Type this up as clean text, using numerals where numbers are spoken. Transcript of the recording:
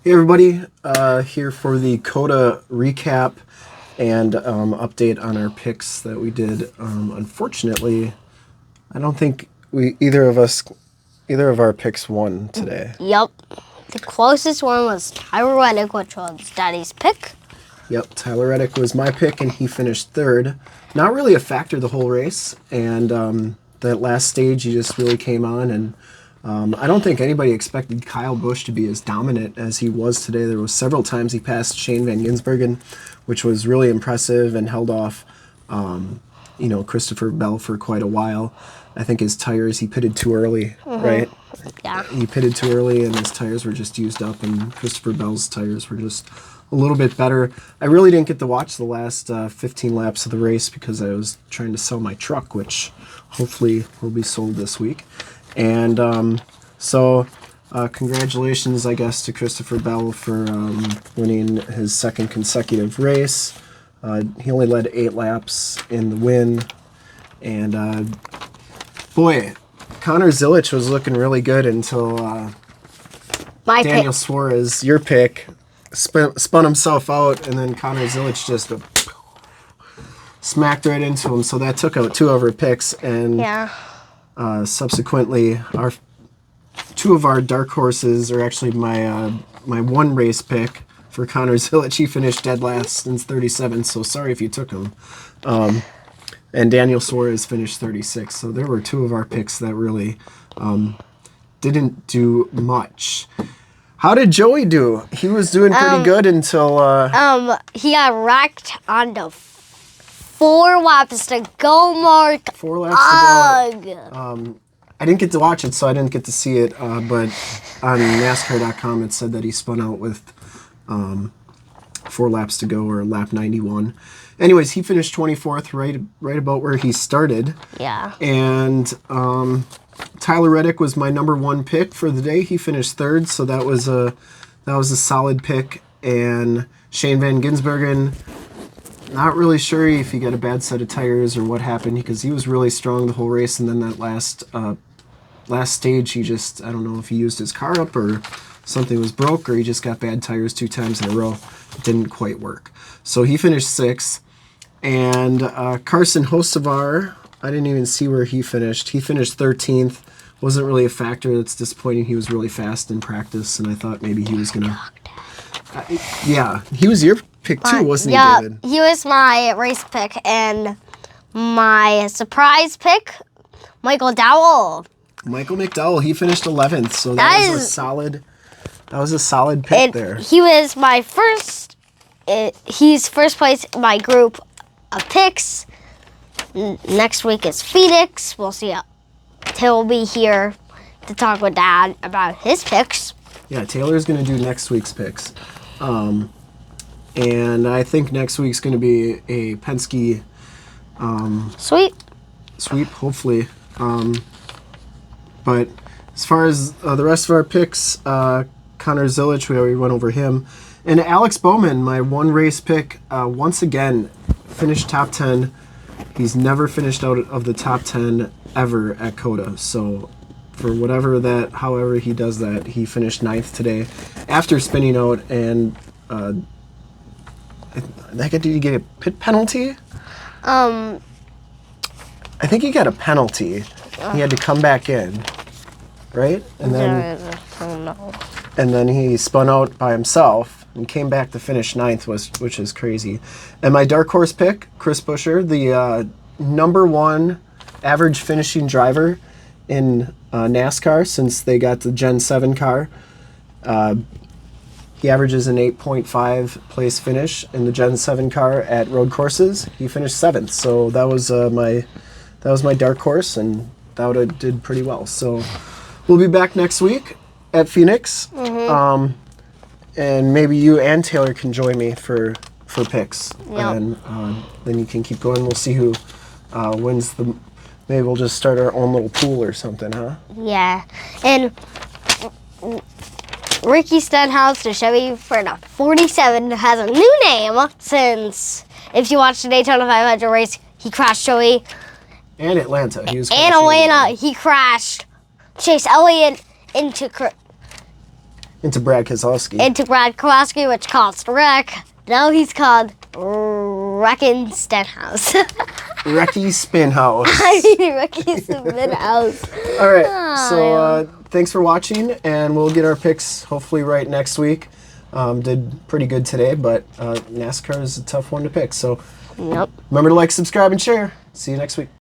Hey everybody, here for the Cota recap and update on our picks that we did. Unfortunately, I don't think either of our picks won today. Yep. The closest one was Tyler Reddick, which was Daddy's pick. Yep, Tyler Reddick was my pick and he finished third. Not really a factor the whole race, and that last stage he just really came on, and I don't think anybody expected Kyle Busch to be as dominant as he was today. There was several times he passed Shane Van Gisbergen, which was really impressive, and held off Christopher Bell for quite a while. I think his tires, he pitted too early, right? Yeah. He pitted too early and his tires were just used up, and Christopher Bell's tires were just a little bit better. I really didn't get to watch the last 15 laps of the race because I was trying to sell my truck, which hopefully will be sold this week. And so congratulations, I guess, to Christopher Bell for winning his second consecutive race. He only led 8 laps in the win. And boy, Connor Zilic was looking really good until Daniel Suarez, your pick, spun himself out, and then Connor Zilic just smacked right into him. So that took out 2 of our picks, and subsequently, two of our dark horses, or actually my one race pick for Connor Zilic, he finished dead last in 37. So sorry if you took him. And Daniel Suarez finished 36. So there were 2 of our picks that really didn't do much. How did Joey do? He was doing pretty good until... he got wrecked on the 4 laps to go mark. 4 laps to go. I didn't get to watch it, so I didn't get to see it. But on Nascar.com, it said that he spun out with 4 laps to go, or lap 91. Anyways, he finished 24th, right about where he started. Yeah. And Tyler Reddick was my number 1 pick for the day. He finished 3rd, so that was a solid pick. And Shane Van Gisbergen, not really sure if he got a bad set of tires or what happened, because he was really strong the whole race, and then that last stage, he just, I don't know if he used his car up or something was broke, or he just got bad tires 2 times in a row. It didn't quite work. So he finished 6th. And Carson Hocevar, I didn't even see where he finished. He finished 13th. Wasn't really a factor. That's disappointing. He was really fast in practice, and I thought maybe he was going to... yeah, he was your pick too, wasn't he, David? Yeah, he was my race pick, and my surprise pick, Michael Dowell. Michael McDowell, he finished 11th, so that was a solid pick there. He was my first... he's first place in my group of picks. Next week is Phoenix. We'll see how Taylor will be here to talk with Dad about his picks. Yeah, Taylor's going to do next week's picks. And I think next week's going to be a Penske sweep, hopefully. But as far as the rest of our picks, Connor Zilic, we already went over him. And Alex Bowman, my 1 race pick, once again finished top 10. He's never finished out of the top 10 ever at Cota. So for however he does that, he finished 9th today after spinning out. And did he get a pit penalty? I think he got a penalty. He had to come back in, right? And then and then he spun out by himself and came back to finish 9th, which is crazy. And my dark horse pick, Chris Buescher, the number 1 average finishing driver in NASCAR since they got the Gen 7 car. He averages an 8.5 place finish in the Gen 7 car at road courses. He finished 7th, so that was my dark horse, and that did pretty well. So we'll be back next week at Phoenix. Mm-hmm. And maybe you and Taylor can join me for picks. Yep. And then you can keep going. We'll see who wins the... Maybe we'll just start our own little pool or something, huh? Yeah. And Ricky Stenhouse, the Chevy for the 47, has a new name since, if you watch the Daytona 500 race, he crashed Joey. And Atlanta. He crashed Chase Elliott into Into Brad Keselowski. Into Brad Kowalski, which caused a wreck. Now he's called Wreckin' Stenhouse. Recky Spinhouse. I mean, Wrecking Stenhouse. All right, so thanks for watching, and we'll get our picks hopefully right next week. Did pretty good today, but NASCAR is a tough one to pick. So Nope. remember to like, subscribe, and share. See you next week.